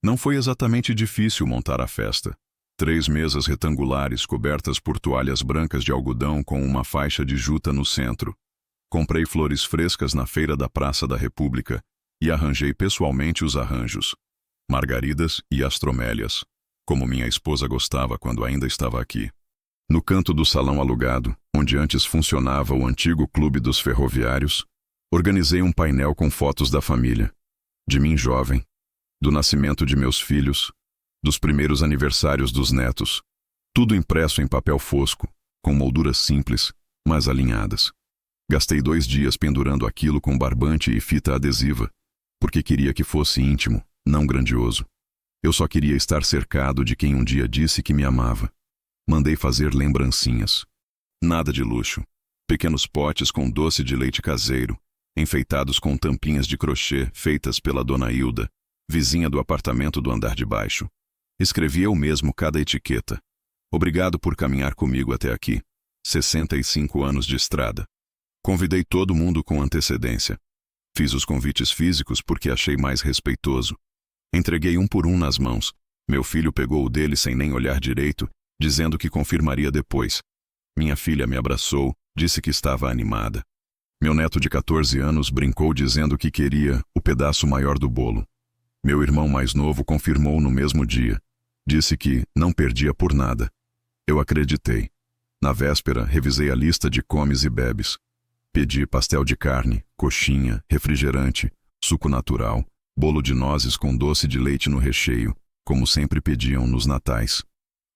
Não foi exatamente difícil montar a festa. 3 mesas retangulares cobertas por toalhas brancas de algodão com uma faixa de juta no centro. Comprei flores frescas na feira da Praça da República e arranjei pessoalmente os arranjos. Margaridas e astromélias, como minha esposa gostava quando ainda estava aqui. No canto do salão alugado, onde antes funcionava o antigo clube dos ferroviários, organizei um painel com fotos da família, de mim jovem, do nascimento de meus filhos, dos primeiros aniversários dos netos, tudo impresso em papel fosco, com molduras simples, mas alinhadas. Gastei 2 dias pendurando aquilo com barbante e fita adesiva, porque queria que fosse íntimo, não grandioso. Eu só queria estar cercado de quem um dia disse que me amava. Mandei fazer lembrancinhas. Nada de luxo. Pequenos potes com doce de leite caseiro, enfeitados com tampinhas de crochê feitas pela dona Hilda, vizinha do apartamento do andar de baixo. Escrevi eu mesmo cada etiqueta. Obrigado por caminhar comigo até aqui. 65 anos de estrada. Convidei todo mundo com antecedência. Fiz os convites físicos porque achei mais respeitoso. Entreguei um por um nas mãos. Meu filho pegou o dele sem nem olhar direito, dizendo que confirmaria depois. Minha filha me abraçou, disse que estava animada. Meu neto de 14 anos brincou dizendo que queria o pedaço maior do bolo. Meu irmão mais novo confirmou no mesmo dia. Disse que não perdia por nada. Eu acreditei. Na véspera, revisei a lista de comes e bebes. Pedi pastel de carne, coxinha, refrigerante, suco natural, bolo de nozes com doce de leite no recheio, como sempre pediam nos natais.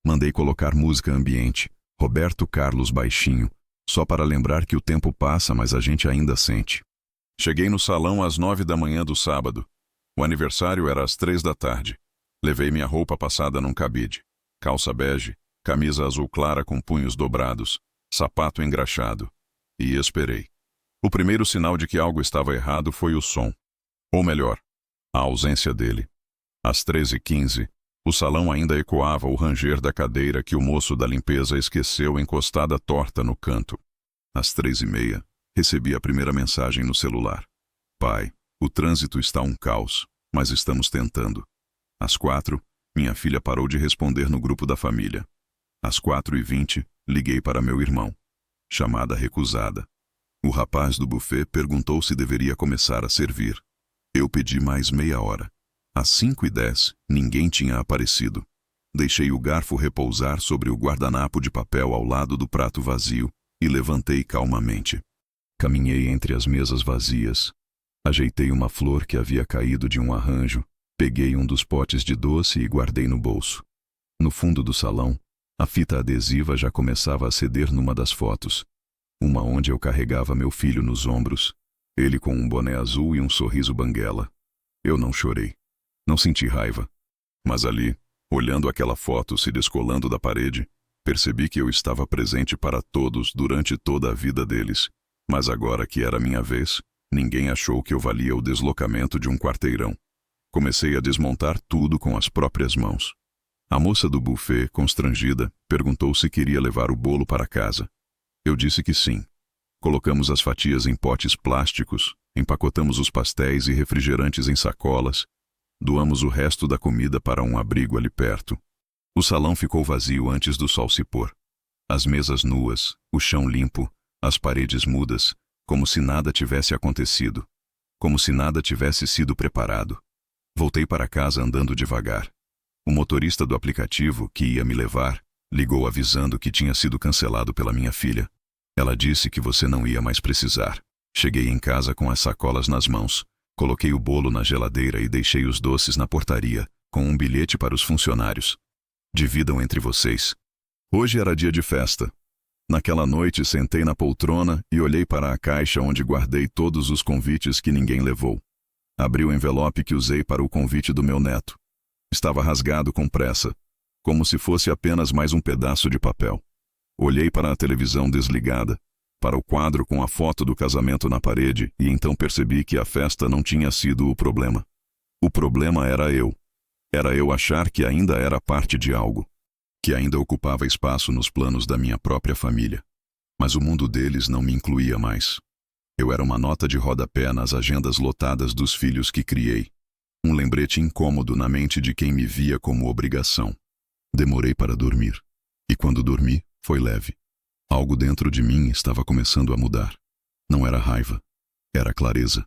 Mandei colocar música ambiente, Roberto Carlos baixinho, só para lembrar que o tempo passa, mas a gente ainda sente. Cheguei no salão às 9 da manhã do sábado. O aniversário era às 3 da tarde. Levei minha roupa passada num cabide. Calça bege, camisa azul clara com punhos dobrados, sapato engraxado. E esperei. O primeiro sinal de que algo estava errado foi o som. Ou melhor, a ausência dele. Às 13h15, o salão ainda ecoava o ranger da cadeira que o moço da limpeza esqueceu encostada torta no canto. Às 3h30, recebi a primeira mensagem no celular. Pai, o trânsito está um caos, mas estamos tentando. Às 4, minha filha parou de responder no grupo da família. Às 4h20, liguei para meu irmão. Chamada recusada. O rapaz do buffet perguntou se deveria começar a servir. Eu pedi mais meia hora. Às 5h10, ninguém tinha aparecido. Deixei o garfo repousar sobre o guardanapo de papel ao lado do prato vazio e levantei calmamente. Caminhei entre as mesas vazias. Ajeitei uma flor que havia caído de um arranjo, peguei um dos potes de doce e guardei no bolso. No fundo do salão, a fita adesiva já começava a ceder numa das fotos. Uma onde eu carregava meu filho nos ombros, ele com um boné azul e um sorriso banguela. Eu não chorei. Não senti raiva. Mas ali, olhando aquela foto se descolando da parede, percebi que eu estava presente para todos durante toda a vida deles. Mas agora que era minha vez, ninguém achou que eu valia o deslocamento de um quarteirão. Comecei a desmontar tudo com as próprias mãos. A moça do buffet, constrangida, perguntou se queria levar o bolo para casa. Eu disse que sim. Colocamos as fatias em potes plásticos, empacotamos os pastéis e refrigerantes em sacolas, doamos o resto da comida para um abrigo ali perto. O salão ficou vazio antes do sol se pôr. As mesas nuas, o chão limpo, as paredes mudas, como se nada tivesse acontecido, como se nada tivesse sido preparado. Voltei para casa andando devagar. O motorista do aplicativo, que ia me levar, ligou avisando que tinha sido cancelado pela minha filha. Ela disse que você não ia mais precisar. Cheguei em casa com as sacolas nas mãos. Coloquei o bolo na geladeira e deixei os doces na portaria, com um bilhete para os funcionários. Dividam entre vocês. Hoje era dia de festa. Naquela noite sentei na poltrona e olhei para a caixa onde guardei todos os convites que ninguém levou. Abri o envelope que usei para o convite do meu neto. Estava rasgado com pressa, como se fosse apenas mais um pedaço de papel. Olhei para a televisão desligada, para o quadro com a foto do casamento na parede e então percebi que a festa não tinha sido o problema. O problema era eu. Era eu achar que ainda era parte de algo, que ainda ocupava espaço nos planos da minha própria família. Mas o mundo deles não me incluía mais. Eu era uma nota de rodapé nas agendas lotadas dos filhos que criei. Um lembrete incômodo na mente de quem me via como obrigação. Demorei para dormir. E quando dormi, foi leve. Algo dentro de mim estava começando a mudar. Não era raiva. Era clareza.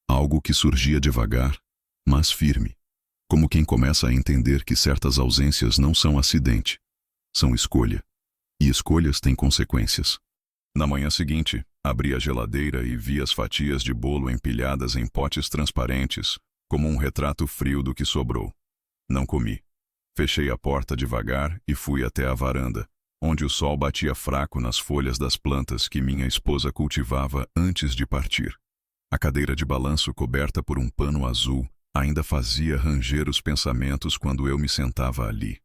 Algo que surgia devagar, mas firme. Como quem começa a entender que certas ausências não são acidente. São escolha. E escolhas têm consequências. Na manhã seguinte, abri a geladeira e vi as fatias de bolo empilhadas em potes transparentes, como um retrato frio do que sobrou. Não comi. Fechei a porta devagar e fui até a varanda, onde o sol batia fraco nas folhas das plantas que minha esposa cultivava antes de partir. A cadeira de balanço coberta por um pano azul ainda fazia ranger os pensamentos quando eu me sentava ali.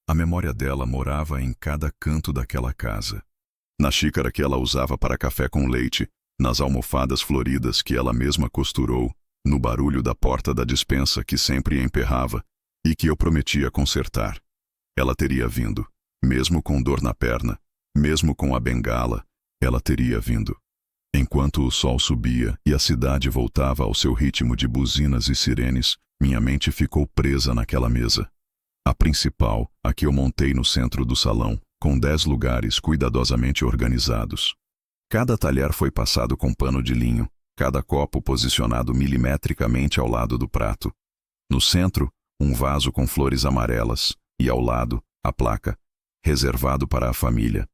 A memória dela morava em cada canto daquela casa. Na xícara que ela usava para café com leite, nas almofadas floridas que ela mesma costurou, no barulho da porta da despensa que sempre emperrava e que eu prometia consertar. Ela teria vindo, mesmo com dor na perna, mesmo com a bengala, ela teria vindo. Enquanto o sol subia e a cidade voltava ao seu ritmo de buzinas e sirenes, minha mente ficou presa naquela mesa. A principal, a que eu montei no centro do salão, com 10 lugares cuidadosamente organizados. Cada talher foi passado com pano de linho, cada copo posicionado milimetricamente ao lado do prato. No centro, um vaso com flores amarelas, e ao lado, a placa, reservado para a família.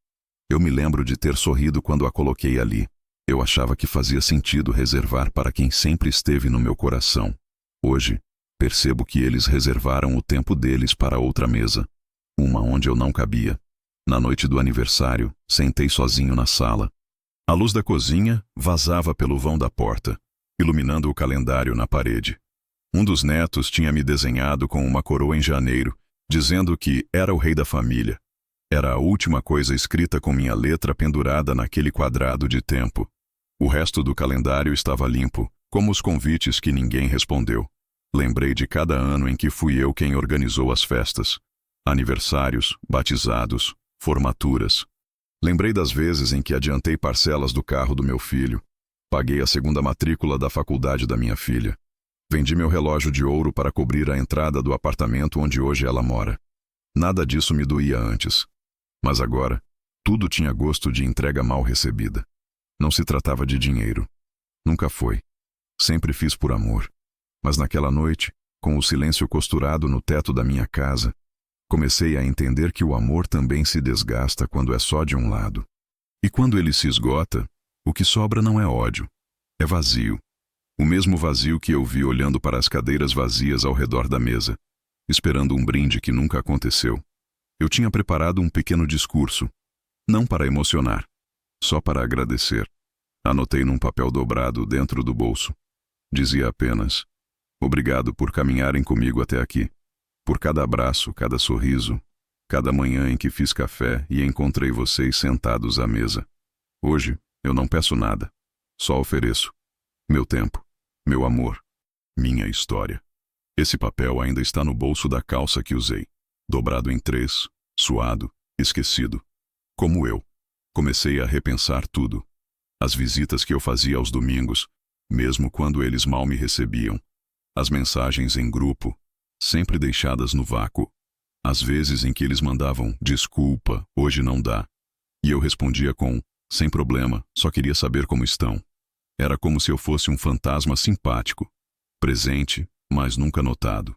Eu me lembro de ter sorrido quando a coloquei ali. Eu achava que fazia sentido reservar para quem sempre esteve no meu coração. Hoje, percebo que eles reservaram o tempo deles para outra mesa, uma onde eu não cabia. Na noite do aniversário, sentei sozinho na sala. A luz da cozinha vazava pelo vão da porta, iluminando o calendário na parede. Um dos netos tinha me desenhado com uma coroa em janeiro, dizendo que era o rei da família. Era a última coisa escrita com minha letra pendurada naquele quadrado de tempo. O resto do calendário estava limpo, como os convites que ninguém respondeu. Lembrei de cada ano em que fui eu quem organizou as festas. Aniversários, batizados, formaturas. Lembrei das vezes em que adiantei parcelas do carro do meu filho. Paguei a segunda matrícula da faculdade da minha filha. Vendi meu relógio de ouro para cobrir a entrada do apartamento onde hoje ela mora. Nada disso me doía antes. Mas agora, tudo tinha gosto de entrega mal recebida. Não se tratava de dinheiro. Nunca foi. Sempre fiz por amor. Mas naquela noite, com o silêncio costurado no teto da minha casa, comecei a entender que o amor também se desgasta quando é só de um lado. E quando ele se esgota, o que sobra não é ódio, é vazio. O mesmo vazio que eu vi olhando para as cadeiras vazias ao redor da mesa, esperando um brinde que nunca aconteceu. Eu tinha preparado um pequeno discurso, não para emocionar, só para agradecer. Anotei num papel dobrado dentro do bolso. Dizia apenas: obrigado por caminharem comigo até aqui. Por cada abraço, cada sorriso, cada manhã em que fiz café e encontrei vocês sentados à mesa. Hoje, eu não peço nada. Só ofereço. Meu tempo, meu amor, minha história. Esse papel ainda está no bolso da calça que usei. Dobrado em 3, suado, esquecido. Como eu. Comecei a repensar tudo. As visitas que eu fazia aos domingos, mesmo quando eles mal me recebiam. As mensagens em grupo, sempre deixadas no vácuo. Às vezes em que eles mandavam: desculpa, hoje não dá. E eu respondia com: sem problema, só queria saber como estão. Era como se eu fosse um fantasma simpático, presente, mas nunca notado.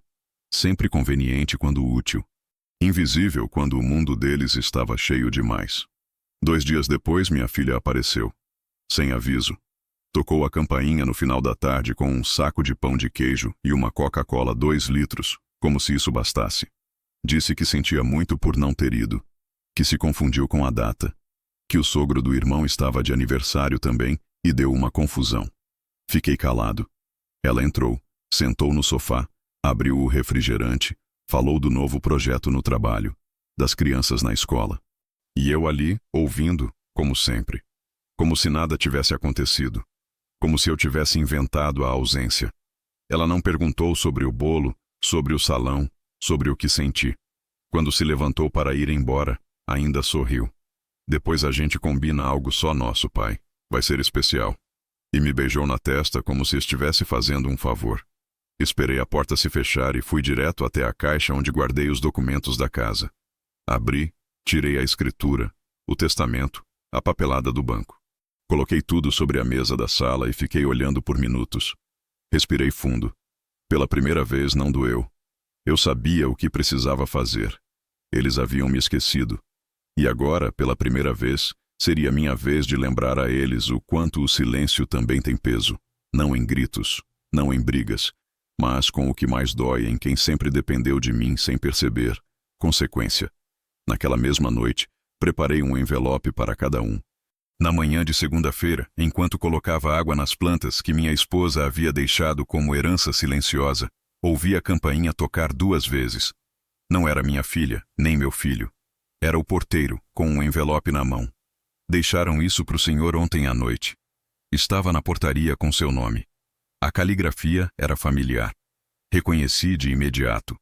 Sempre conveniente quando útil. Invisível quando o mundo deles estava cheio demais. 2 dias depois, minha filha apareceu. Sem aviso. Tocou a campainha no final da tarde com um saco de pão de queijo e uma Coca-Cola 2 litros, como se isso bastasse. Disse que sentia muito por não ter ido, que se confundiu com a data, que o sogro do irmão estava de aniversário também e deu uma confusão. Fiquei calado. Ela entrou, sentou no sofá, abriu o refrigerante, falou do novo projeto no trabalho, das crianças na escola. E eu ali, ouvindo, como sempre. Como se nada tivesse acontecido. Como se eu tivesse inventado a ausência. Ela não perguntou sobre o bolo, sobre o salão, sobre o que senti. Quando se levantou para ir embora, ainda sorriu. Depois a gente combina algo só nosso, pai. Vai ser especial. E me beijou na testa como se estivesse fazendo um favor. Esperei a porta se fechar e fui direto até a caixa onde guardei os documentos da casa. Abri, tirei a escritura, o testamento, a papelada do banco. Coloquei tudo sobre a mesa da sala e fiquei olhando por minutos. Respirei fundo. Pela primeira vez não doeu. Eu sabia o que precisava fazer. Eles haviam me esquecido. E agora, pela primeira vez, seria minha vez de lembrar a eles o quanto o silêncio também tem peso. Não em gritos, não em brigas, mas com o que mais dói em quem sempre dependeu de mim sem perceber. Consequência. Naquela mesma noite, preparei um envelope para cada um. Na manhã de segunda-feira, enquanto colocava água nas plantas que minha esposa havia deixado como herança silenciosa, ouvi a campainha tocar 2 vezes. Não era minha filha, nem meu filho. Era o porteiro, com um envelope na mão. Deixaram isso para o senhor ontem à noite. Estava na portaria com seu nome. A caligrafia era familiar. Reconheci de imediato.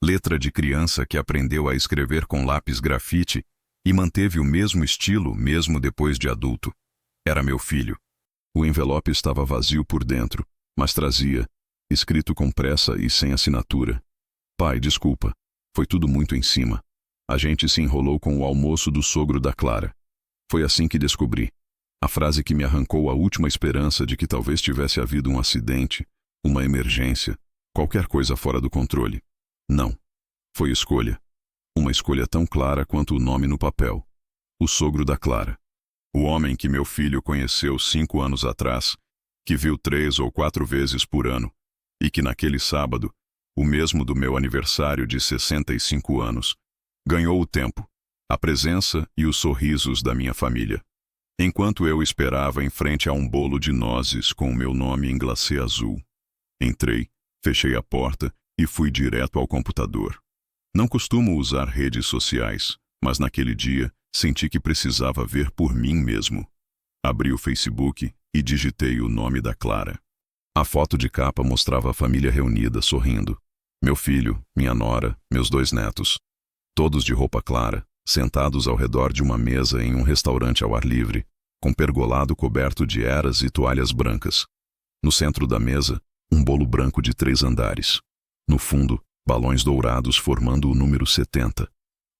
Letra de criança que aprendeu a escrever com lápis grafite e manteve o mesmo estilo mesmo depois de adulto. Era meu filho. O envelope estava vazio por dentro, mas trazia, escrito com pressa e sem assinatura: Pai, desculpa. Foi tudo muito em cima. A gente se enrolou com o almoço do sogro da Clara. Foi assim que descobri. A frase que me arrancou a última esperança de que talvez tivesse havido um acidente, uma emergência, qualquer coisa fora do controle. Não. Foi escolha. Uma escolha tão clara quanto o nome no papel. O sogro da Clara. O homem que meu filho conheceu 5 anos atrás, que viu 3 ou 4 vezes por ano, e que naquele sábado, o mesmo do meu aniversário de 65 anos, ganhou o tempo, a presença e os sorrisos da minha família. Enquanto eu esperava em frente a um bolo de nozes com o meu nome em glacê azul. Entrei, fechei a porta e fui direto ao computador. Não costumo usar redes sociais, mas naquele dia senti que precisava ver por mim mesmo. Abri o Facebook e digitei o nome da Clara. A foto de capa mostrava a família reunida, sorrindo. Meu filho, minha nora, meus 2 netos. Todos de roupa clara, sentados ao redor de uma mesa em um restaurante ao ar livre, com pergolado coberto de eras e toalhas brancas. No centro da mesa, um bolo branco de 3 andares. No fundo, balões dourados formando o número 70.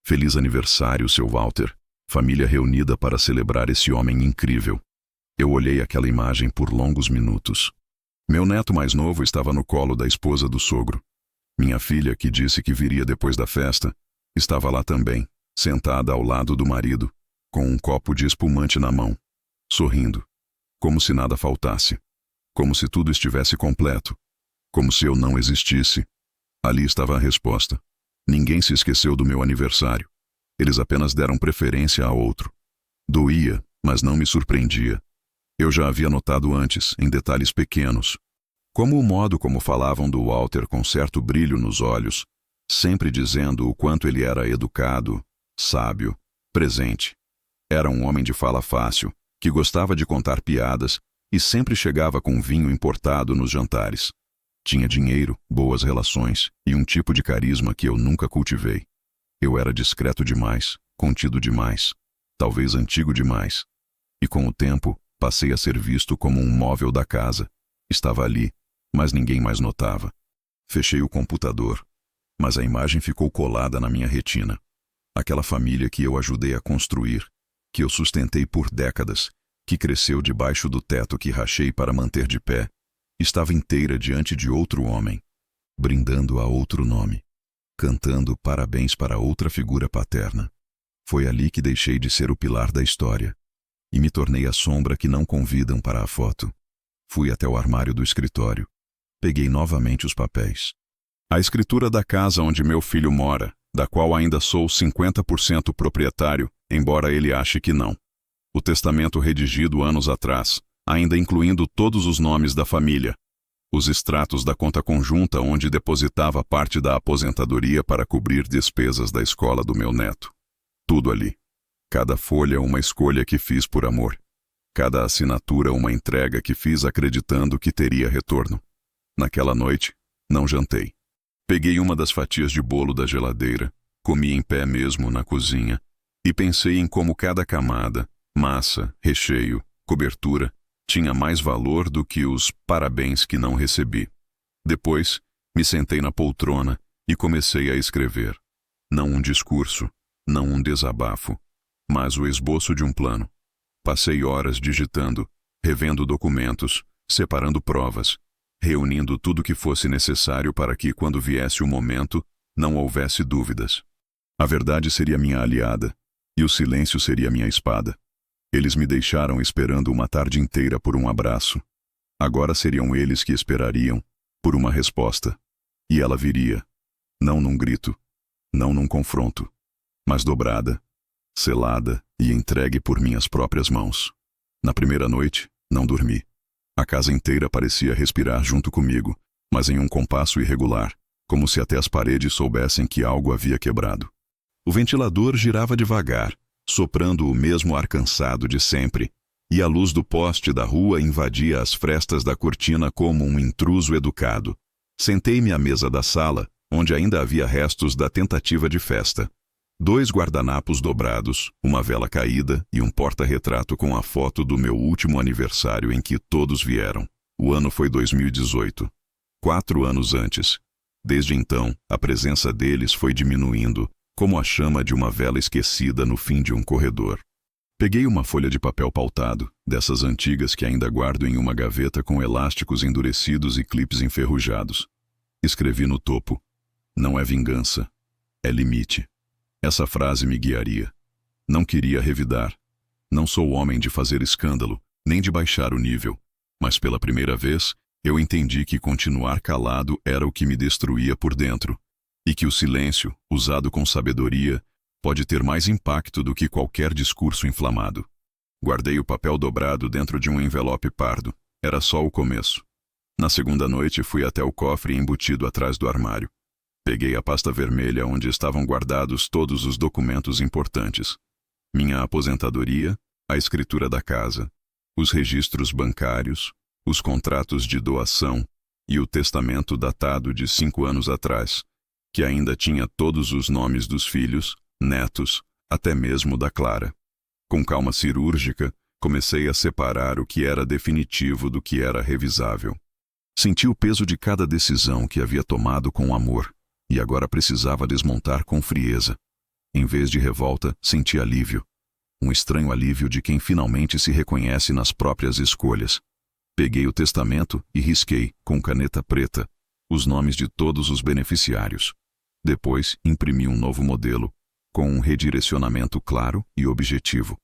Feliz aniversário, seu Walter. Família reunida para celebrar esse homem incrível. Eu olhei aquela imagem por longos minutos. Meu neto mais novo estava no colo da esposa do sogro. Minha filha, que disse que viria depois da festa, estava lá também, sentada ao lado do marido, com um copo de espumante na mão, sorrindo, como se nada faltasse, como se tudo estivesse completo, como se eu não existisse. Ali estava a resposta. Ninguém se esqueceu do meu aniversário. Eles apenas deram preferência a outro. Doía, mas não me surpreendia. Eu já havia notado antes, em detalhes pequenos, como o modo como falavam do Walter com certo brilho nos olhos, sempre dizendo o quanto ele era educado, sábio, presente. Era um homem de fala fácil, que gostava de contar piadas e sempre chegava com vinho importado nos jantares. Tinha dinheiro, boas relações e um tipo de carisma que eu nunca cultivei. Eu era discreto demais, contido demais, talvez antigo demais. E com o tempo, passei a ser visto como um móvel da casa. Estava ali, mas ninguém mais notava. Fechei o computador, mas a imagem ficou colada na minha retina. Aquela família que eu ajudei a construir, que eu sustentei por décadas, que cresceu debaixo do teto que rachei para manter de pé, estava inteira diante de outro homem, brindando a outro nome, cantando parabéns para outra figura paterna. Foi ali que deixei de ser o pilar da história e me tornei a sombra que não convidam para a foto. Fui até o armário do escritório. Peguei novamente os papéis. A escritura da casa onde meu filho mora, da qual ainda sou 50% proprietário, embora ele ache que não. O testamento redigido anos atrás, ainda incluindo todos os nomes da família. Os extratos da conta conjunta onde depositava parte da aposentadoria para cobrir despesas da escola do meu neto. Tudo ali. Cada folha uma escolha que fiz por amor. Cada assinatura uma entrega que fiz acreditando que teria retorno. Naquela noite, não jantei. Peguei uma das fatias de bolo da geladeira, comi em pé mesmo na cozinha, e pensei em como cada camada, massa, recheio, cobertura, tinha mais valor do que os parabéns que não recebi. Depois, me sentei na poltrona e comecei a escrever. Não um discurso, não um desabafo, mas o esboço de um plano. Passei horas digitando, revendo documentos, separando provas, reunindo tudo que fosse necessário para que, quando viesse o momento, não houvesse dúvidas. A verdade seria minha aliada, e o silêncio seria minha espada. Eles me deixaram esperando uma tarde inteira por um abraço. Agora seriam eles que esperariam por uma resposta. E ela viria, não num grito, não num confronto, mas dobrada, selada e entregue por minhas próprias mãos. Na primeira noite, não dormi. A casa inteira parecia respirar junto comigo, mas em um compasso irregular, como se até as paredes soubessem que algo havia quebrado. O ventilador girava devagar, soprando o mesmo ar cansado de sempre, e a luz do poste da rua invadia as frestas da cortina como um intruso educado. Sentei-me à mesa da sala, onde ainda havia restos da tentativa de festa. 2 guardanapos dobrados, uma vela caída e um porta-retrato com a foto do meu último aniversário em que todos vieram. O ano foi 2018. 4 anos antes. Desde então, a presença deles foi diminuindo, como a chama de uma vela esquecida no fim de um corredor. Peguei uma folha de papel pautado, dessas antigas que ainda guardo em uma gaveta com elásticos endurecidos e clipes enferrujados. Escrevi no topo: "Não é vingança, é limite." Essa frase me guiaria. Não queria revidar. Não sou homem de fazer escândalo, nem de baixar o nível. Mas pela primeira vez, eu entendi que continuar calado era o que me destruía por dentro. E que o silêncio, usado com sabedoria, pode ter mais impacto do que qualquer discurso inflamado. Guardei o papel dobrado dentro de um envelope pardo. Era só o começo. Na segunda noite, fui até o cofre embutido atrás do armário. Peguei a pasta vermelha onde estavam guardados todos os documentos importantes. Minha aposentadoria, a escritura da casa, os registros bancários, os contratos de doação e o testamento datado de 5 anos atrás, que ainda tinha todos os nomes dos filhos, netos, até mesmo da Clara. Com calma cirúrgica, comecei a separar o que era definitivo do que era revisável. Senti o peso de cada decisão que havia tomado com amor, e agora precisava desmontar com frieza. Em vez de revolta, senti alívio. Um estranho alívio de quem finalmente se reconhece nas próprias escolhas. Peguei o testamento e risquei, com caneta preta, os nomes de todos os beneficiários. Depois, imprimi um novo modelo, com um redirecionamento claro e objetivo.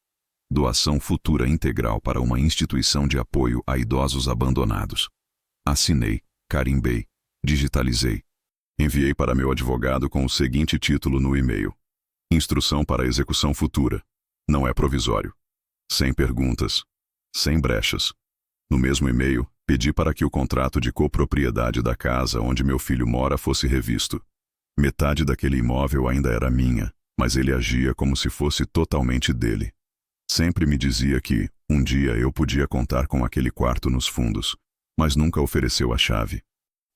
Doação futura integral para uma instituição de apoio a idosos abandonados. Assinei, carimbei, digitalizei. Enviei para meu advogado com o seguinte título no e-mail: Instrução para execução futura. Não é provisório. Sem perguntas. Sem brechas. No mesmo e-mail, pedi para que o contrato de copropriedade da casa onde meu filho mora fosse revisto. Metade daquele imóvel ainda era minha, mas ele agia como se fosse totalmente dele. Sempre me dizia que, um dia, eu podia contar com aquele quarto nos fundos, mas nunca ofereceu a chave.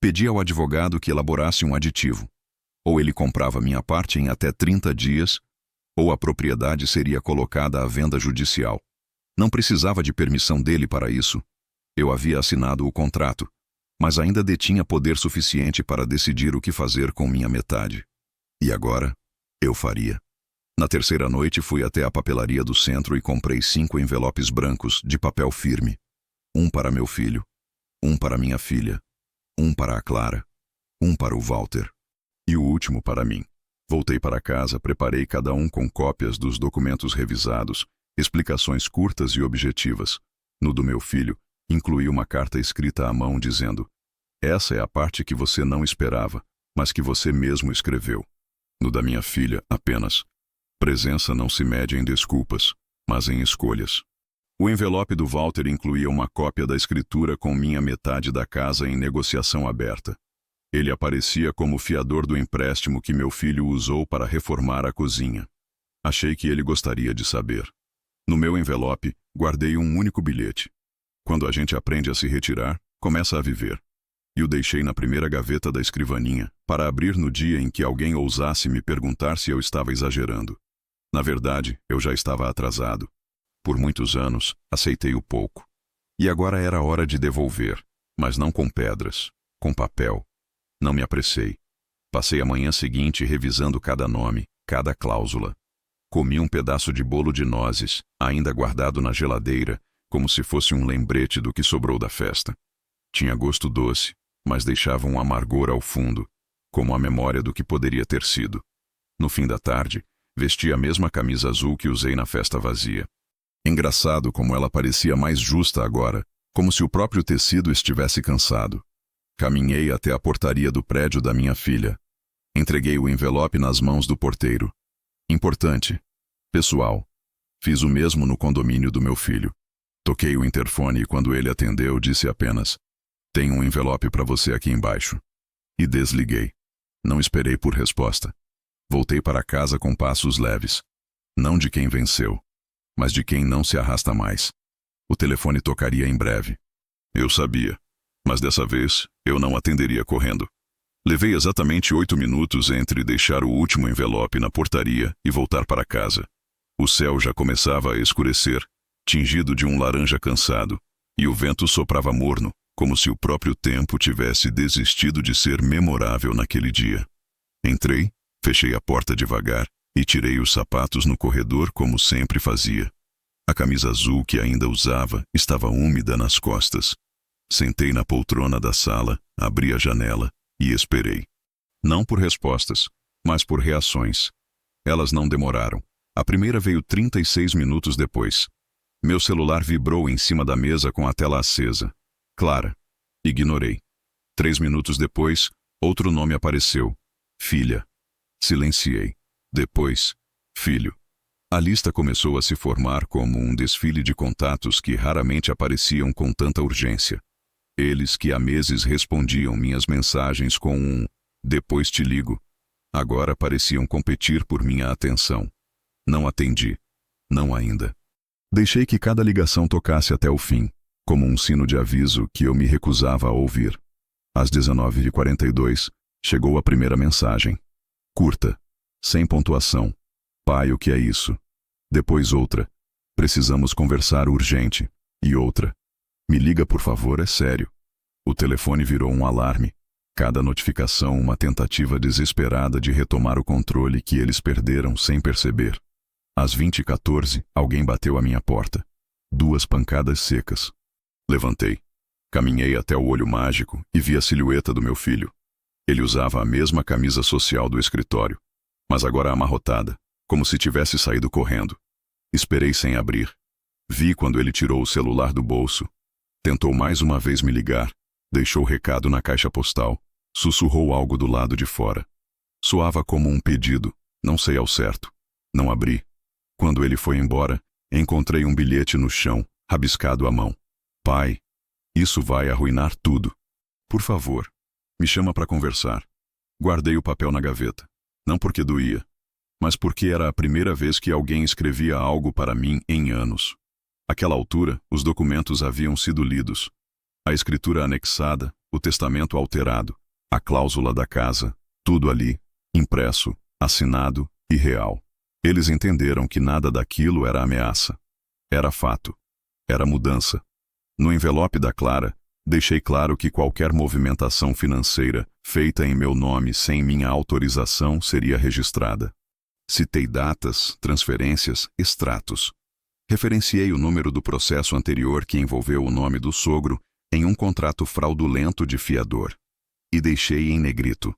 Pedi ao advogado que elaborasse um aditivo. Ou ele comprava minha parte em até 30 dias, ou a propriedade seria colocada à venda judicial. Não precisava de permissão dele para isso. Eu havia assinado o contrato, mas ainda detinha poder suficiente para decidir o que fazer com minha metade. E agora, eu faria. Na terceira noite fui até a papelaria do centro e comprei 5 envelopes brancos de papel firme. Um para meu filho, um para minha filha, um para a Clara, um para o Walter e o último para mim. Voltei para casa, preparei cada um com cópias dos documentos revisados, explicações curtas e objetivas. No do meu filho, incluí uma carta escrita à mão dizendo: "Essa é a parte que você não esperava, mas que você mesmo escreveu." No da minha filha, apenas: "Presença não se mede em desculpas, mas em escolhas." O envelope do Walter incluía uma cópia da escritura com minha metade da casa em negociação aberta. Ele aparecia como fiador do empréstimo que meu filho usou para reformar a cozinha. Achei que ele gostaria de saber. No meu envelope, guardei um único bilhete: "Quando a gente aprende a se retirar, começa a viver." E o deixei na primeira gaveta da escrivaninha, para abrir no dia em que alguém ousasse me perguntar se eu estava exagerando. Na verdade, eu já estava atrasado. Por muitos anos, aceitei o pouco. E agora era hora de devolver, mas não com pedras, com papel. Não me apressei. Passei a manhã seguinte revisando cada nome, cada cláusula. Comi um pedaço de bolo de nozes, ainda guardado na geladeira, como se fosse um lembrete do que sobrou da festa. Tinha gosto doce, mas deixava um amargor ao fundo, como a memória do que poderia ter sido. No fim da tarde, vesti a mesma camisa azul que usei na festa vazia. Engraçado como ela parecia mais justa agora, como se o próprio tecido estivesse cansado. Caminhei até a portaria do prédio da minha filha. Entreguei o envelope nas mãos do porteiro. Importante. Pessoal. Fiz o mesmo no condomínio do meu filho. Toquei o interfone e quando ele atendeu, disse apenas: "Tem um envelope para você aqui embaixo." E desliguei. Não esperei por resposta. Voltei para casa com passos leves. Não de quem venceu, mas de quem não se arrasta mais. O telefone tocaria em breve. Eu sabia, mas dessa vez eu não atenderia correndo. Levei exatamente 8 minutos entre deixar o último envelope na portaria e voltar para casa. O céu já começava a escurecer, tingido de um laranja cansado, e o vento soprava morno, como se o próprio tempo tivesse desistido de ser memorável naquele dia. Entrei, fechei a porta devagar e tirei os sapatos no corredor como sempre fazia. A camisa azul que ainda usava estava úmida nas costas. Sentei na poltrona da sala, abri a janela e esperei. Não por respostas, mas por reações. Elas não demoraram. A primeira veio 36 minutos depois. Meu celular vibrou em cima da mesa com a tela acesa. Clara. Ignorei. 3 minutos depois, outro nome apareceu. Filha. Silenciei. Depois, filho. A lista começou a se formar como um desfile de contatos que raramente apareciam com tanta urgência. Eles que há meses respondiam minhas mensagens com um "depois te ligo", agora pareciam competir por minha atenção. Não atendi. Não ainda. Deixei que cada ligação tocasse até o fim, como um sino de aviso que eu me recusava a ouvir. Às 19h42, chegou a primeira mensagem. Curta. Sem pontuação. Pai, o que é isso? Depois outra. Precisamos conversar urgente. E outra. Me liga, por favor, é sério. O telefone virou um alarme. Cada notificação uma tentativa desesperada de retomar o controle que eles perderam sem perceber. Às 20h14, alguém bateu à minha porta. 2 pancadas secas. Levantei. Caminhei até o olho mágico e vi a silhueta do meu filho. Ele usava a mesma camisa social do escritório, mas agora amarrotada, como se tivesse saído correndo. Esperei sem abrir. Vi quando ele tirou o celular do bolso. Tentou mais uma vez me ligar. Deixou o recado na caixa postal. Sussurrou algo do lado de fora. Soava como um pedido, não sei ao certo. Não abri. Quando ele foi embora, encontrei um bilhete no chão, rabiscado à mão. Pai, isso vai arruinar tudo. Por favor, me chama para conversar. Guardei o papel na gaveta. Não porque doía, mas porque era a primeira vez que alguém escrevia algo para mim em anos. Àquela altura, os documentos haviam sido lidos. A escritura anexada, o testamento alterado, a cláusula da casa, tudo ali, impresso, assinado e real. Eles entenderam que nada daquilo era ameaça. Era fato. Era mudança. No envelope da Clara, deixei claro que qualquer movimentação financeira feita em meu nome sem minha autorização seria registrada. Citei datas, transferências, extratos. Referenciei o número do processo anterior que envolveu o nome do sogro em um contrato fraudulento de fiador. E deixei em negrito.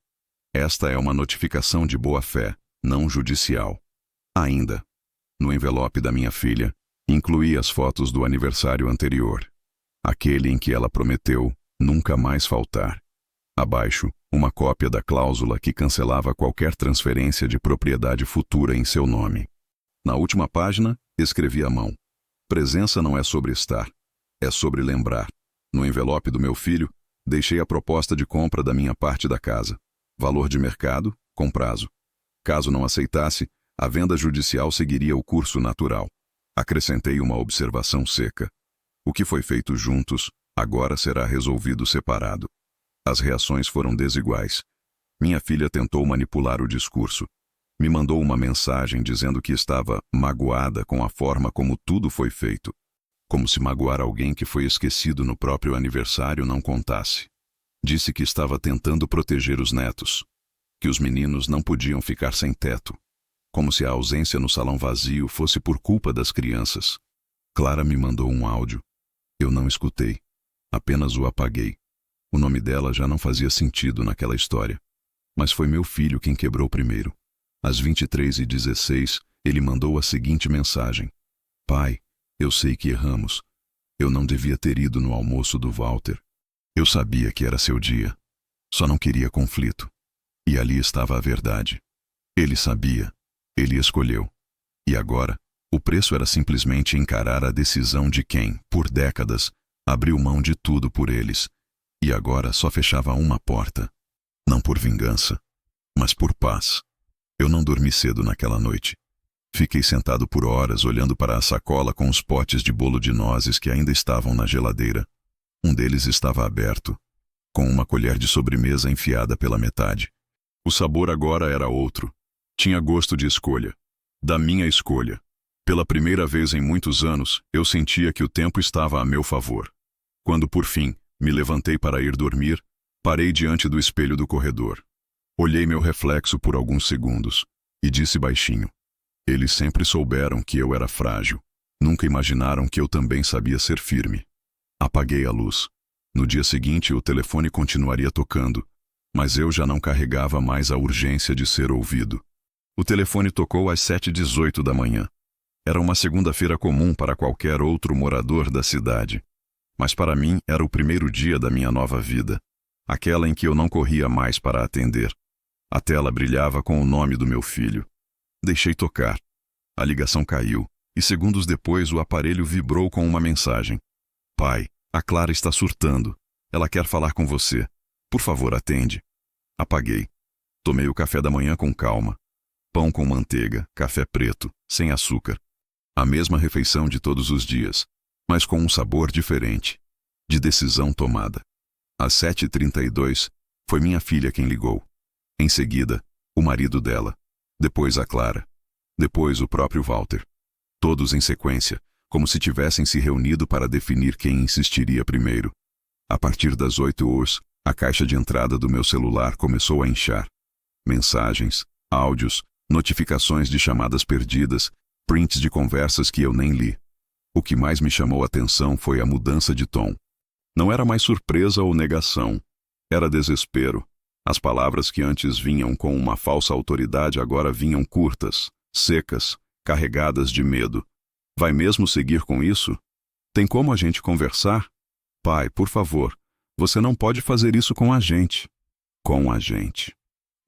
Esta é uma notificação de boa-fé, não judicial. Ainda, no envelope da minha filha, incluí as fotos do aniversário anterior. Aquele em que ela prometeu nunca mais faltar. Abaixo, uma cópia da cláusula que cancelava qualquer transferência de propriedade futura em seu nome. Na última página, escrevi à mão. Presença não é sobre estar, é sobre lembrar. No envelope do meu filho, deixei a proposta de compra da minha parte da casa. Valor de mercado, com prazo. Caso não aceitasse, a venda judicial seguiria o curso natural. Acrescentei uma observação seca. O que foi feito juntos, agora será resolvido separado. As reações foram desiguais. Minha filha tentou manipular o discurso. Me mandou uma mensagem dizendo que estava magoada com a forma como tudo foi feito. Como se magoar alguém que foi esquecido no próprio aniversário não contasse. Disse que estava tentando proteger os netos, que os meninos não podiam ficar sem teto, como se a ausência no salão vazio fosse por culpa das crianças. Clara me mandou um áudio. Eu não escutei, apenas o apaguei. O nome dela já não fazia sentido naquela história. Mas foi meu filho quem quebrou primeiro. Às 23h16, ele mandou a seguinte mensagem: Pai, eu sei que erramos. Eu não devia ter ido no almoço do Walter. Eu sabia que era seu dia. Só não queria conflito. E ali estava a verdade. Ele sabia. Ele escolheu. E agora, o preço era simplesmente encarar a decisão de quem, por décadas, abriu mão de tudo por eles. E agora só fechava uma porta. Não por vingança, mas por paz. Eu não dormi cedo naquela noite. Fiquei sentado por horas olhando para a sacola com os potes de bolo de nozes que ainda estavam na geladeira. Um deles estava aberto, com uma colher de sobremesa enfiada pela metade. O sabor agora era outro. Tinha gosto de escolha. Da minha escolha. Pela primeira vez em muitos anos, eu sentia que o tempo estava a meu favor. Quando, por fim, me levantei para ir dormir, parei diante do espelho do corredor. Olhei meu reflexo por alguns segundos e disse baixinho: Eles sempre souberam que eu era frágil. Nunca imaginaram que eu também sabia ser firme. Apaguei a luz. No dia seguinte, o telefone continuaria tocando, mas eu já não carregava mais a urgência de ser ouvido. O telefone tocou às 7h18 da manhã. Era uma segunda-feira comum para qualquer outro morador da cidade. Mas para mim era o primeiro dia da minha nova vida, aquela em que eu não corria mais para atender. A tela brilhava com o nome do meu filho. Deixei tocar. A ligação caiu, e segundos depois o aparelho vibrou com uma mensagem. Pai, a Clara está surtando. Ela quer falar com você. Por favor, atende. Apaguei. Tomei o café da manhã com calma. Pão com manteiga, café preto, sem açúcar. A mesma refeição de todos os dias, mas com um sabor diferente. De decisão tomada. Às 7h32, foi minha filha quem ligou. Em seguida, o marido dela. Depois a Clara. Depois o próprio Walter. Todos em sequência, como se tivessem se reunido para definir quem insistiria primeiro. A partir das 8h, a caixa de entrada do meu celular começou a inchar. Mensagens, áudios, notificações de chamadas perdidas, prints de conversas que eu nem li. O que mais me chamou a atenção foi a mudança de tom. Não era mais surpresa ou negação. Era desespero. As palavras que antes vinham com uma falsa autoridade agora vinham curtas, secas, carregadas de medo. Vai mesmo seguir com isso? Tem como a gente conversar? Pai, por favor, você não pode fazer isso com a gente. Com a gente.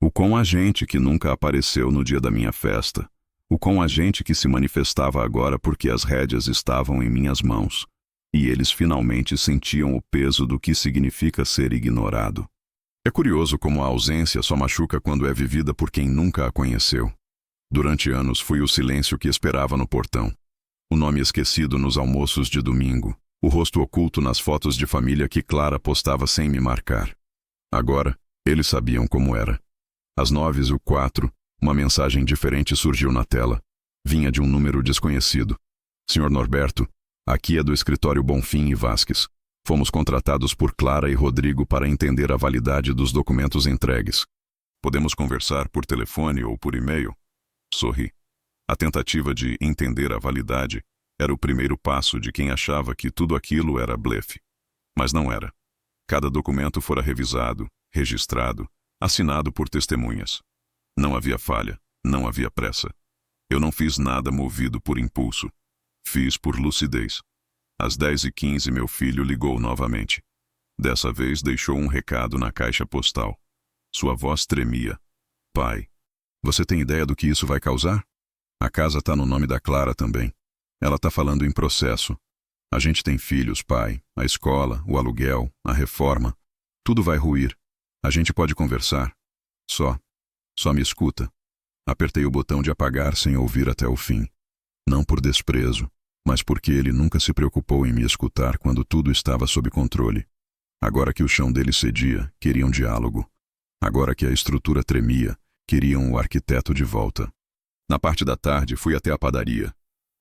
O com a gente que nunca apareceu no dia da minha festa. O com a gente que se manifestava agora porque as rédeas estavam em minhas mãos. E eles finalmente sentiam o peso do que significa ser ignorado. É curioso como a ausência só machuca quando é vivida por quem nunca a conheceu. Durante anos fui o silêncio que esperava no portão. O nome esquecido nos almoços de domingo. O rosto oculto nas fotos de família que Clara postava sem me marcar. Agora, eles sabiam como era. Às 9h04, uma mensagem diferente surgiu na tela. Vinha de um número desconhecido. Senhor Norberto, aqui é do escritório Bonfim e Vasques. Fomos contratados por Clara e Rodrigo para entender a validade dos documentos entregues. Podemos conversar por telefone ou por e-mail? Sorri. A tentativa de entender a validade era o primeiro passo de quem achava que tudo aquilo era blefe. Mas não era. Cada documento fora revisado, registrado, assinado por testemunhas. Não havia falha, não havia pressa. Eu não fiz nada movido por impulso. Fiz por lucidez. Às 10h15 meu filho ligou novamente. Dessa vez deixou um recado na caixa postal. Sua voz tremia. Pai, você tem ideia do que isso vai causar? A casa tá no nome da Clara também. Ela tá falando em processo. A gente tem filhos, pai. A escola, o aluguel, a reforma. Tudo vai ruir. A gente pode conversar. Só me escuta. Apertei o botão de apagar sem ouvir até o fim. Não por desprezo, mas porque ele nunca se preocupou em me escutar quando tudo estava sob controle. Agora que o chão dele cedia, queriam diálogo. Agora que a estrutura tremia, queriam o arquiteto de volta. Na parte da tarde, fui até a padaria.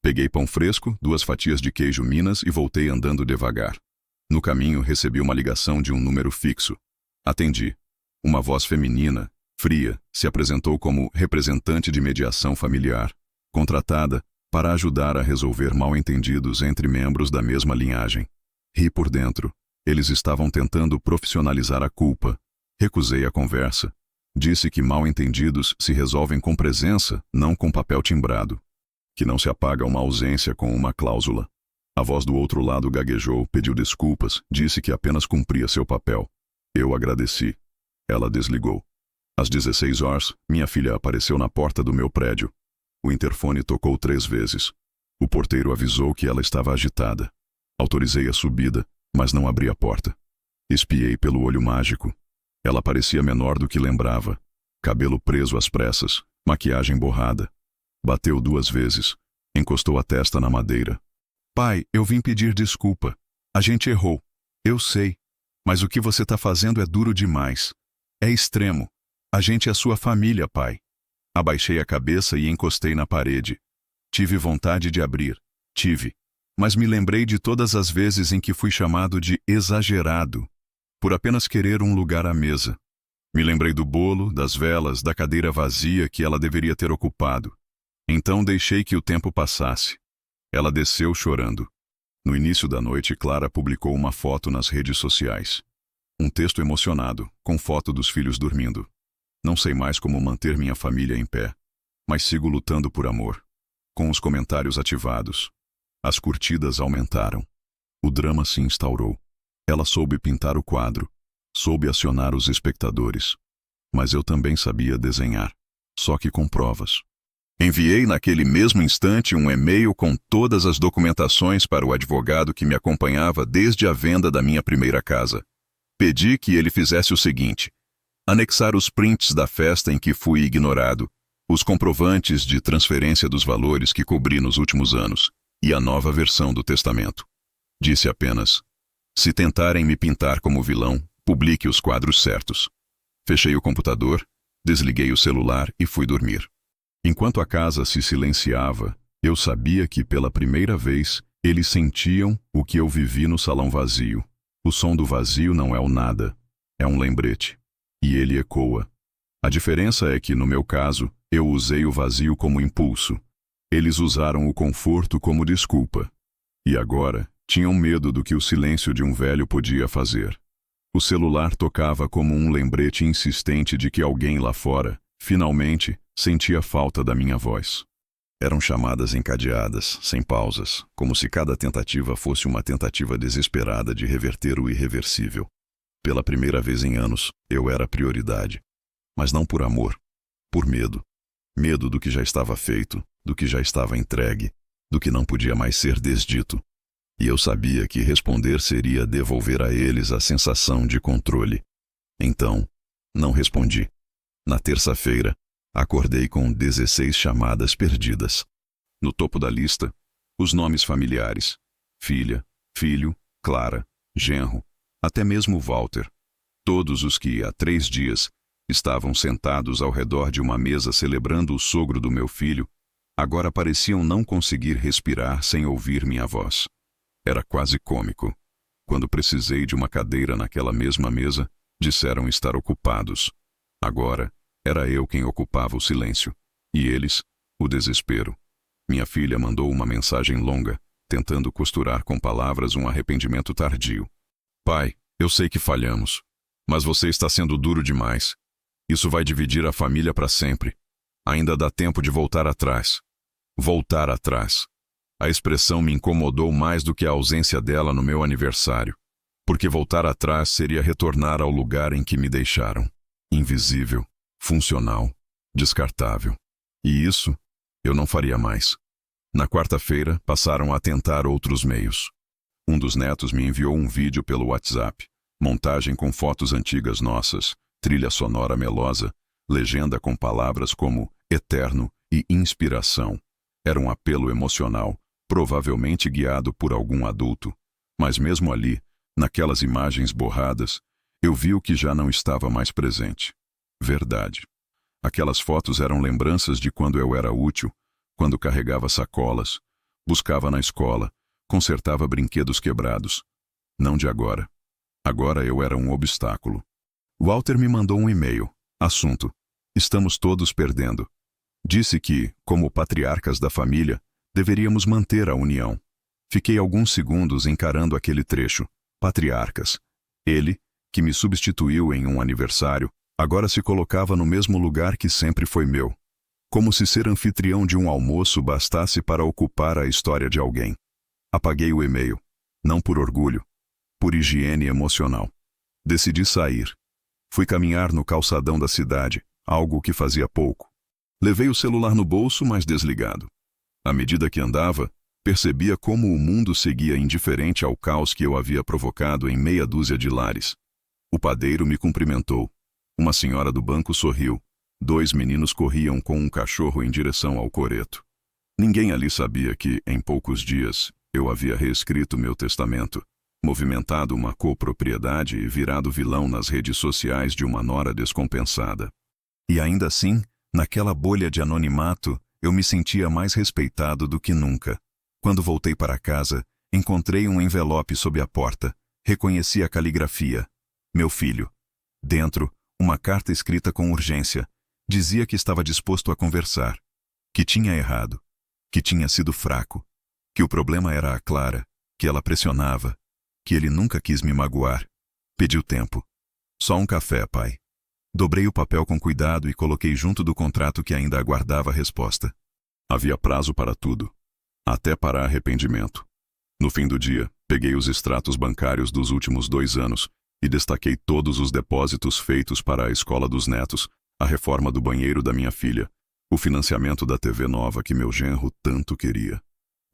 Peguei pão fresco, 2 fatias de queijo Minas e voltei andando devagar. No caminho, recebi uma ligação de um número fixo. Atendi. Uma voz feminina, fria, se apresentou como representante de mediação familiar, contratada para ajudar a resolver mal-entendidos entre membros da mesma linhagem. Ri por dentro. Eles estavam tentando profissionalizar a culpa. Recusei a conversa. Disse que mal-entendidos se resolvem com presença, não com papel timbrado. Que não se apaga uma ausência com uma cláusula. A voz do outro lado gaguejou, pediu desculpas, disse que apenas cumpria seu papel. Eu agradeci. Ela desligou. Às 16 horas, minha filha apareceu na porta do meu prédio. O interfone tocou 3 vezes. O porteiro avisou que ela estava agitada. Autorizei a subida, mas não abri a porta. Espiei pelo olho mágico. Ela parecia menor do que lembrava. Cabelo preso às pressas, maquiagem borrada. Bateu 2 vezes. Encostou a testa na madeira. Pai, eu vim pedir desculpa. A gente errou. Eu sei. Mas o que você está fazendo é duro demais. É extremo. A gente é sua família, pai. Abaixei a cabeça e encostei na parede. Tive vontade de abrir. Tive. Mas me lembrei de todas as vezes em que fui chamado de exagerado, por apenas querer um lugar à mesa. Me lembrei do bolo, das velas, da cadeira vazia que ela deveria ter ocupado. Então deixei que o tempo passasse. Ela desceu chorando. No início da noite, Clara publicou uma foto nas redes sociais. Um texto emocionado, com foto dos filhos dormindo. Não sei mais como manter minha família em pé, mas sigo lutando por amor. Com os comentários ativados. As curtidas aumentaram. O drama se instaurou. Ela soube pintar o quadro, soube acionar os espectadores. Mas eu também sabia desenhar, só que com provas. Enviei naquele mesmo instante um e-mail com todas as documentações para o advogado que me acompanhava desde a venda da minha primeira casa. Pedi que ele fizesse o seguinte: anexar os prints da festa em que fui ignorado, os comprovantes de transferência dos valores que cobri nos últimos anos e a nova versão do testamento. Disse apenas: se tentarem me pintar como vilão, publique os quadros certos. Fechei o computador, desliguei o celular e fui dormir. Enquanto a casa se silenciava, eu sabia que pela primeira vez eles sentiam o que eu vivi no salão vazio. O som do vazio não é o nada, é um lembrete. E ele ecoa. A diferença é que, no meu caso, eu usei o vazio como impulso. Eles usaram o conforto como desculpa. E agora, tinham medo do que o silêncio de um velho podia fazer. O celular tocava como um lembrete insistente de que alguém lá fora, finalmente, sentia falta da minha voz. Eram chamadas encadeadas, sem pausas, como se cada tentativa fosse uma tentativa desesperada de reverter o irreversível. Pela primeira vez em anos, eu era prioridade. Mas não por amor, por medo. Medo do que já estava feito, do que já estava entregue, do que não podia mais ser desdito. E eu sabia que responder seria devolver a eles a sensação de controle. Então, não respondi. Na terça-feira, acordei com 16 chamadas perdidas. No topo da lista, os nomes familiares: filha, filho, Clara, genro, até mesmo Walter. Todos os que, há 3 dias, estavam sentados ao redor de uma mesa celebrando o sogro do meu filho, agora pareciam não conseguir respirar sem ouvir minha voz. Era quase cômico. Quando precisei de uma cadeira naquela mesma mesa, disseram estar ocupados. Agora, era eu quem ocupava o silêncio. E eles, o desespero. Minha filha mandou uma mensagem longa, tentando costurar com palavras um arrependimento tardio. Pai, eu sei que falhamos, mas você está sendo duro demais. Isso vai dividir a família para sempre. Ainda dá tempo de voltar atrás. Voltar atrás. A expressão me incomodou mais do que a ausência dela no meu aniversário, porque voltar atrás seria retornar ao lugar em que me deixaram. Invisível, funcional, descartável. E isso, eu não faria mais. Na quarta-feira, passaram a tentar outros meios. Um dos netos me enviou um vídeo pelo WhatsApp, montagem com fotos antigas nossas, trilha sonora melosa, legenda com palavras como eterno e inspiração. Era um apelo emocional, provavelmente guiado por algum adulto. Mas mesmo ali, naquelas imagens borradas, eu vi o que já não estava mais presente. Verdade. Aquelas fotos eram lembranças de quando eu era útil, quando carregava sacolas, buscava na escola, consertava brinquedos quebrados. Não de agora. Agora eu era um obstáculo. Walter me mandou um e-mail. Assunto: estamos todos perdendo. Disse que, como patriarcas da família, deveríamos manter a união. Fiquei alguns segundos encarando aquele trecho. Patriarcas. Ele, que me substituiu em um aniversário, agora se colocava no mesmo lugar que sempre foi meu. Como se ser anfitrião de um almoço bastasse para ocupar a história de alguém. Apaguei o e-mail. Não por orgulho. Por higiene emocional. Decidi sair. Fui caminhar no calçadão da cidade, algo que fazia pouco. Levei o celular no bolso, mas desligado. À medida que andava, percebia como o mundo seguia indiferente ao caos que eu havia provocado em meia dúzia de lares. O padeiro me cumprimentou. Uma senhora do banco sorriu. 2 meninos corriam com um cachorro em direção ao coreto. Ninguém ali sabia que, em poucos dias, eu havia reescrito meu testamento, movimentado uma copropriedade e virado vilão nas redes sociais de uma nora descompensada. E ainda assim, naquela bolha de anonimato, eu me sentia mais respeitado do que nunca. Quando voltei para casa, encontrei um envelope sob a porta. Reconheci a caligrafia. Meu filho. Dentro, uma carta escrita com urgência. Dizia que estava disposto a conversar. Que tinha errado. Que tinha sido fraco. Que o problema era a Clara. Que ela pressionava. Que ele nunca quis me magoar. Pediu tempo. Só um café, pai. Dobrei o papel com cuidado e coloquei junto do contrato que ainda aguardava a resposta. Havia prazo para tudo. Até para arrependimento. No fim do dia, peguei os extratos bancários dos últimos 2 anos e destaquei todos os depósitos feitos para a escola dos netos, a reforma do banheiro da minha filha, o financiamento da TV nova que meu genro tanto queria.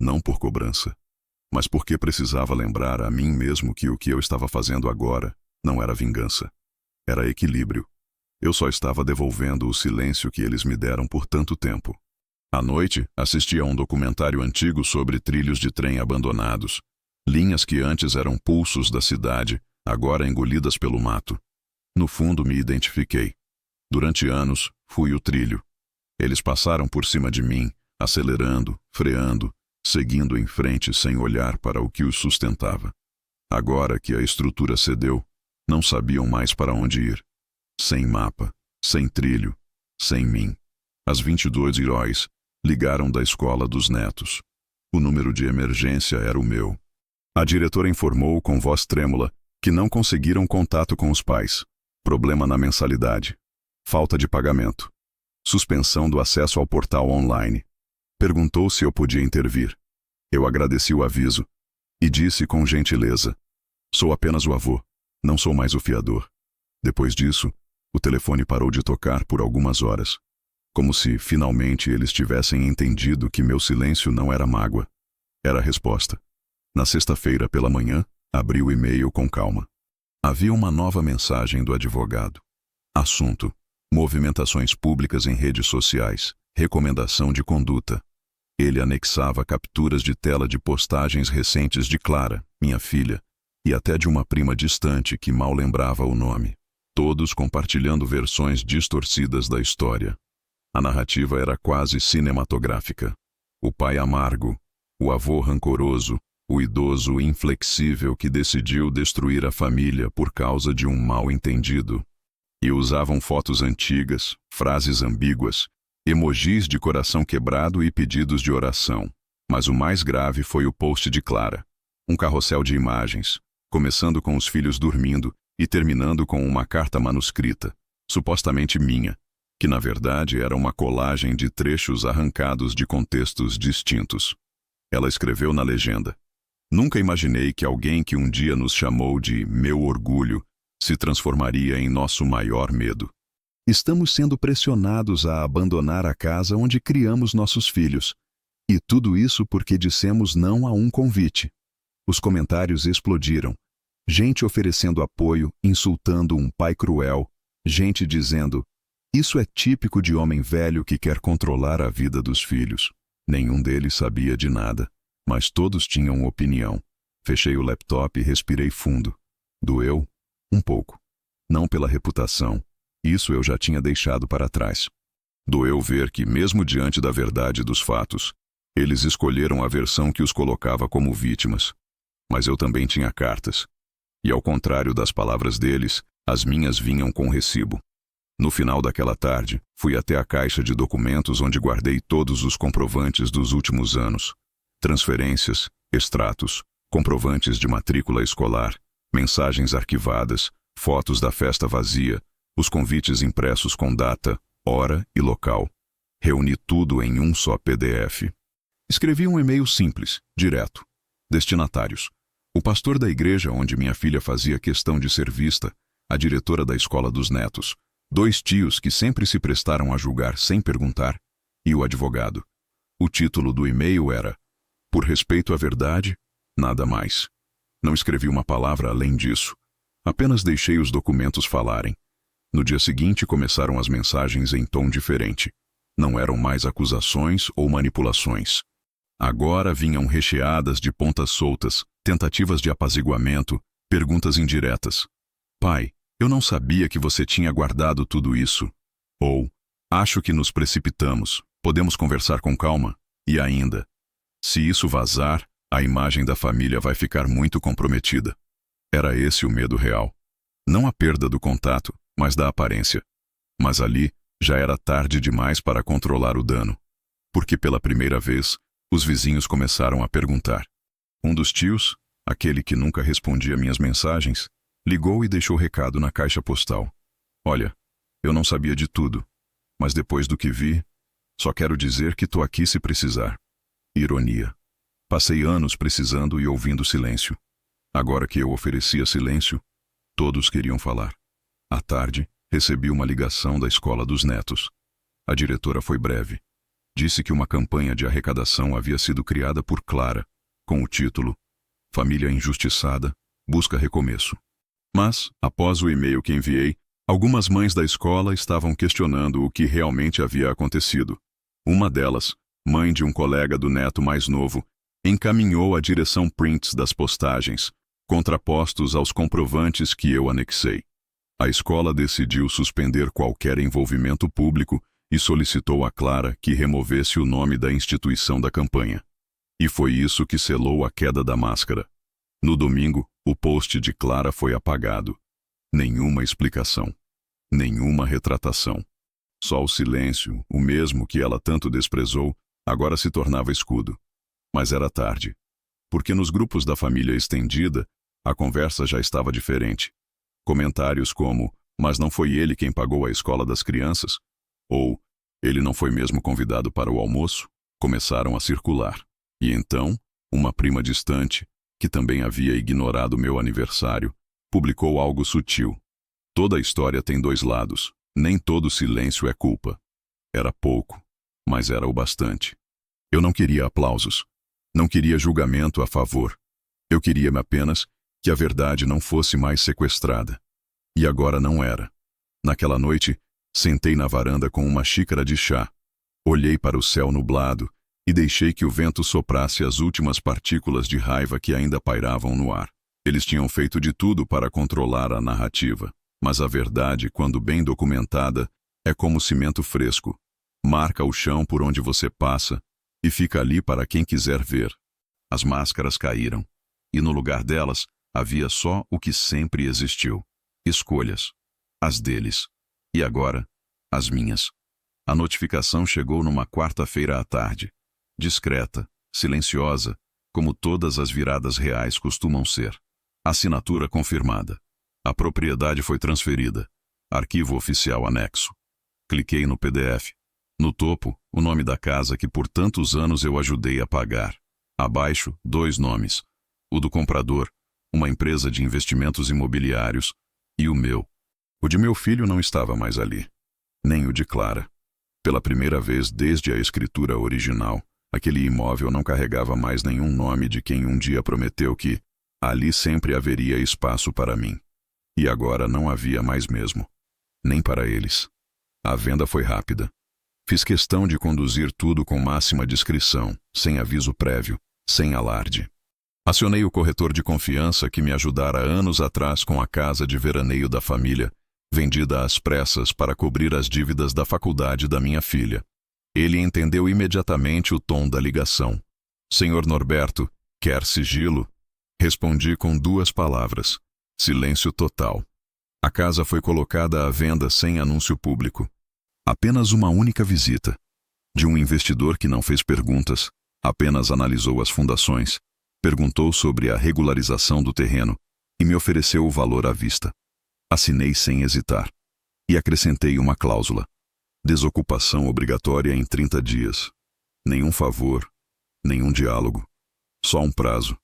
Não por cobrança, mas porque precisava lembrar a mim mesmo que o que eu estava fazendo agora não era vingança. Era equilíbrio. Eu só estava devolvendo o silêncio que eles me deram por tanto tempo. À noite, assisti a um documentário antigo sobre trilhos de trem abandonados. Linhas que antes eram pulsos da cidade, agora engolidas pelo mato. No fundo, me identifiquei. Durante anos, fui o trilho. Eles passaram por cima de mim, acelerando, freando, seguindo em frente sem olhar para o que os sustentava. Agora que a estrutura cedeu, não sabiam mais para onde ir. Sem mapa, sem trilho, sem mim. As 22 heróis ligaram da escola dos netos. O número de emergência era o meu. A diretora informou com voz trêmula que não conseguiram contato com os pais. Problema na mensalidade. Falta de pagamento. Suspensão do acesso ao portal online. Perguntou se eu podia intervir. Eu agradeci o aviso e disse com gentileza: sou apenas o avô, não sou mais o fiador. Depois disso, o telefone parou de tocar por algumas horas. Como se, finalmente, eles tivessem entendido que meu silêncio não era mágoa. Era a resposta. Na sexta-feira pela manhã, abri o e-mail com calma. Havia uma nova mensagem do advogado. Assunto: movimentações públicas em redes sociais. Recomendação de conduta. Ele anexava capturas de tela de postagens recentes de Clara, minha filha, e até de uma prima distante que mal lembrava o nome. Todos compartilhando versões distorcidas da história. A narrativa era quase cinematográfica. O pai amargo, o avô rancoroso, o idoso inflexível que decidiu destruir a família por causa de um mal-entendido. E usavam fotos antigas, frases ambíguas, emojis de coração quebrado e pedidos de oração. Mas o mais grave foi o post de Clara. Um carrossel de imagens, começando com os filhos dormindo e terminando com uma carta manuscrita, supostamente minha, que na verdade era uma colagem de trechos arrancados de contextos distintos. Ela escreveu na legenda: nunca imaginei que alguém que um dia nos chamou de meu orgulho se transformaria em nosso maior medo. Estamos sendo pressionados a abandonar a casa onde criamos nossos filhos. E tudo isso porque dissemos não a um convite. Os comentários explodiram. Gente oferecendo apoio, insultando um pai cruel. Gente dizendo: isso é típico de homem velho que quer controlar a vida dos filhos. Nenhum deles sabia de nada, mas todos tinham opinião. Fechei o laptop e respirei fundo. Doeu? Um pouco. Não pela reputação. Isso eu já tinha deixado para trás. Doeu ver que, mesmo diante da verdade dos fatos, eles escolheram a versão que os colocava como vítimas. Mas eu também tinha cartas. E ao contrário das palavras deles, As minhas vinham com recibo. No final daquela tarde, fui até a caixa de documentos onde guardei todos os comprovantes dos últimos anos. Transferências, extratos, comprovantes de matrícula escolar, mensagens arquivadas, fotos da festa vazia, os convites impressos com data, hora e local. Reuni tudo em um só PDF. Escrevi um e-mail simples, direto. Destinatários: o pastor da igreja onde minha filha fazia questão de ser vista, a diretora da escola dos netos, 2 tios que sempre se prestaram a julgar sem perguntar, e o advogado. O título do e-mail era: por respeito à verdade, nada mais. Não escrevi uma palavra além disso. Apenas deixei os documentos falarem. No dia seguinte começaram as mensagens em tom diferente. Não eram mais acusações ou manipulações. Agora vinham recheadas de pontas soltas, tentativas de apaziguamento, perguntas indiretas. Pai, eu não sabia que você tinha guardado tudo isso. Ou, acho que nos precipitamos, podemos conversar com calma. E ainda, se isso vazar, a imagem da família vai ficar muito comprometida. Era esse o medo real. Não a perda do contato, mas da aparência. Mas ali, já era tarde demais para controlar o dano. Porque pela primeira vez, os vizinhos começaram a perguntar. Um dos tios, aquele que nunca respondia minhas mensagens, ligou e deixou recado na caixa postal. Olha, eu não sabia de tudo, mas depois do que vi, só quero dizer que tô aqui se precisar. Ironia. Passei anos precisando e ouvindo silêncio. Agora que eu oferecia silêncio, todos queriam falar. À tarde, recebi uma ligação da escola dos netos. A diretora foi breve. Disse que uma campanha de arrecadação havia sido criada por Clara, com o título Família Injustiçada, busca recomeço. Mas, após o e-mail que enviei, algumas mães da escola estavam questionando o que realmente havia acontecido. Uma delas, mãe de um colega do neto mais novo, encaminhou a direção prints das postagens, contrapostos aos comprovantes que eu anexei. A escola decidiu suspender qualquer envolvimento público e solicitou a Clara que removesse o nome da instituição da campanha. E foi isso que selou a queda da máscara. No domingo, o post de Clara foi apagado. Nenhuma explicação. Nenhuma retratação. Só o silêncio, o mesmo que ela tanto desprezou, agora se tornava escudo. Mas era tarde. Porque nos grupos da família estendida, a conversa já estava diferente. Comentários como, mas não foi ele quem pagou a escola das crianças? Ou, ele não foi mesmo convidado para o almoço? Começaram a circular. E então, uma prima distante, que também havia ignorado meu aniversário, publicou algo sutil. Toda a história tem 2 lados. Nem todo silêncio é culpa. Era pouco, mas era o bastante. Eu não queria aplausos. Não queria julgamento a favor. Eu queria apenas que a verdade não fosse mais sequestrada. E agora não era. Naquela noite, sentei na varanda com uma xícara de chá. Olhei para o céu nublado e deixei que o vento soprasse as últimas partículas de raiva que ainda pairavam no ar. Eles tinham feito de tudo para controlar a narrativa, mas a verdade, quando bem documentada, é como cimento fresco. Marca o chão por onde você passa e fica ali para quem quiser ver. As máscaras caíram, e no lugar delas havia só o que sempre existiu. Escolhas. As deles. E agora, as minhas. A notificação chegou numa quarta-feira à tarde. Discreta, silenciosa, como todas as viradas reais costumam ser. Assinatura confirmada. A propriedade foi transferida. Arquivo oficial anexo. Cliquei no PDF. No topo, o nome da casa que por tantos anos eu ajudei a pagar. Abaixo, 2 nomes. O do comprador, uma empresa de investimentos imobiliários, e o meu. O de meu filho não estava mais ali. Nem o de Clara. Pela primeira vez desde a escritura original, aquele imóvel não carregava mais nenhum nome de quem um dia prometeu que ali sempre haveria espaço para mim. E agora não havia mais mesmo. Nem para eles. A venda foi rápida. Fiz questão de conduzir tudo com máxima discrição, sem aviso prévio, sem alarde. Acionei o corretor de confiança que me ajudara anos atrás com a casa de veraneio da família, vendida às pressas para cobrir as dívidas da faculdade da minha filha. Ele entendeu imediatamente o tom da ligação. Senhor Norberto, quer sigilo? Respondi com 2 palavras. Silêncio total. A casa foi colocada à venda sem anúncio público. Apenas uma única visita. De um investidor que não fez perguntas, apenas analisou as fundações, perguntou sobre a regularização do terreno e me ofereceu o valor à vista. Assinei sem hesitar. E acrescentei uma cláusula. Desocupação obrigatória em 30 dias. Nenhum favor, nenhum diálogo. Só um prazo.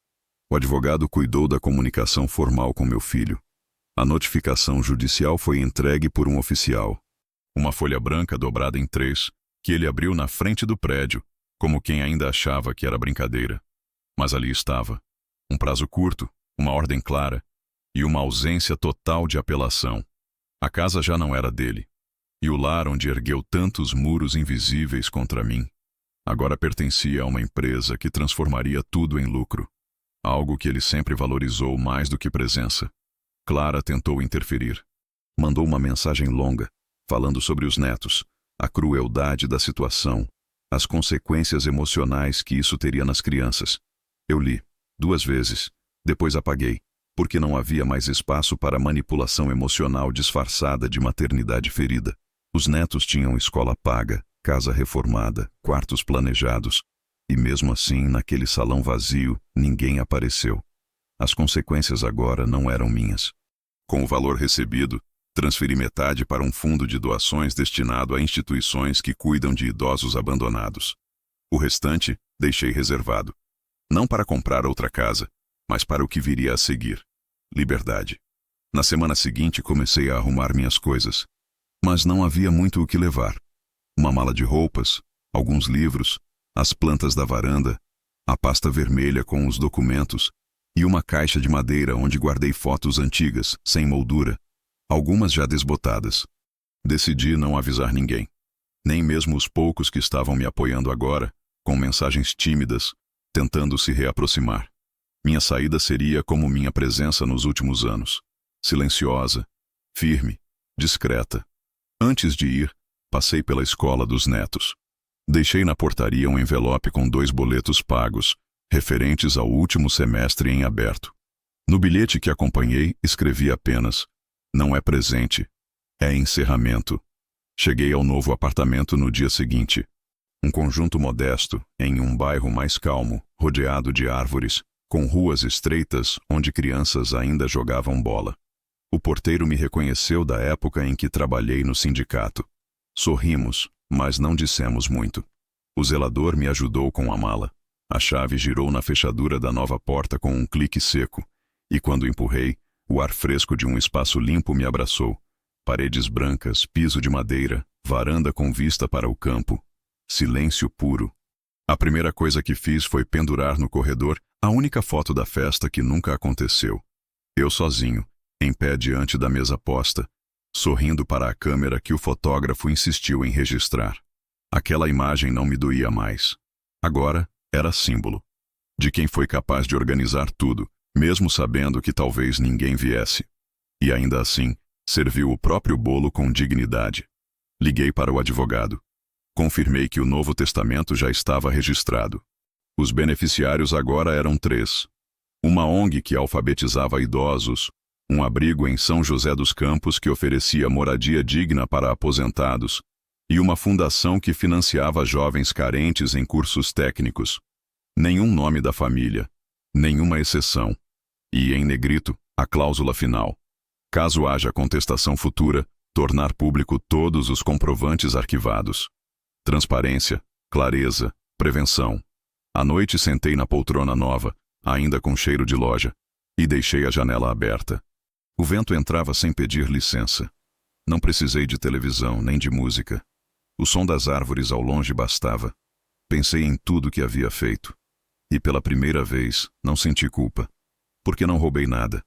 O advogado cuidou da comunicação formal com meu filho. A notificação judicial foi entregue por um oficial. Uma folha branca dobrada em 3, que ele abriu na frente do prédio, como quem ainda achava que era brincadeira. Mas ali estava. Um prazo curto, uma ordem clara e uma ausência total de apelação. A casa já não era dele. E o lar onde ergueu tantos muros invisíveis contra mim, agora pertencia a uma empresa que transformaria tudo em lucro. Algo que ele sempre valorizou mais do que presença. Clara tentou interferir. Mandou uma mensagem longa, falando sobre os netos, a crueldade da situação, as consequências emocionais que isso teria nas crianças. Eu li, 2 vezes, depois apaguei, porque não havia mais espaço para manipulação emocional disfarçada de maternidade ferida. Os netos tinham escola paga, casa reformada, quartos planejados, e mesmo assim, naquele salão vazio, ninguém apareceu. As consequências agora não eram minhas. Com o valor recebido, transferi metade para um fundo de doações destinado a instituições que cuidam de idosos abandonados. O restante, deixei reservado. Não para comprar outra casa, mas para o que viria a seguir. Liberdade. Na semana seguinte, comecei a arrumar minhas coisas. Mas não havia muito o que levar. Uma mala de roupas, alguns livros, as plantas da varanda, a pasta vermelha com os documentos e uma caixa de madeira onde guardei fotos antigas, sem moldura, algumas já desbotadas. Decidi não avisar ninguém, nem mesmo os poucos que estavam me apoiando agora, com mensagens tímidas, tentando se reaproximar. Minha saída seria como minha presença nos últimos anos, silenciosa, firme, discreta. Antes de ir, passei pela escola dos netos. Deixei na portaria um envelope com 2 boletos pagos, referentes ao último semestre em aberto. No bilhete que acompanhei, escrevi apenas: não é presente, é encerramento. Cheguei ao novo apartamento no dia seguinte. Um conjunto modesto, em um bairro mais calmo, rodeado de árvores, com ruas estreitas onde crianças ainda jogavam bola. O porteiro me reconheceu da época em que trabalhei no sindicato. Sorrimos, mas não dissemos muito. O zelador me ajudou com a mala. A chave girou na fechadura da nova porta com um clique seco, e quando empurrei, o ar fresco de um espaço limpo me abraçou. Paredes brancas, piso de madeira, varanda com vista para o campo. Silêncio puro. A primeira coisa que fiz foi pendurar no corredor a única foto da festa que nunca aconteceu. Eu sozinho, em pé diante da mesa posta, sorrindo para a câmera que o fotógrafo insistiu em registrar. Aquela imagem não me doía mais. Agora, era símbolo de quem foi capaz de organizar tudo, mesmo sabendo que talvez ninguém viesse. E ainda assim, serviu o próprio bolo com dignidade. Liguei para o advogado. Confirmei que o Novo Testamento já estava registrado. Os beneficiários agora eram 3. Uma ONG que alfabetizava idosos, um abrigo em São José dos Campos que oferecia moradia digna para aposentados, e uma fundação que financiava jovens carentes em cursos técnicos. Nenhum nome da família, nenhuma exceção. E, em negrito, a cláusula final. Caso haja contestação futura, tornar público todos os comprovantes arquivados. Transparência, clareza, prevenção. À noite sentei na poltrona nova, ainda com cheiro de loja, e deixei a janela aberta. O vento entrava sem pedir licença. Não precisei de televisão nem de música. O som das árvores ao longe bastava. Pensei em tudo que havia feito. E pela primeira vez, não senti culpa. Porque não roubei nada.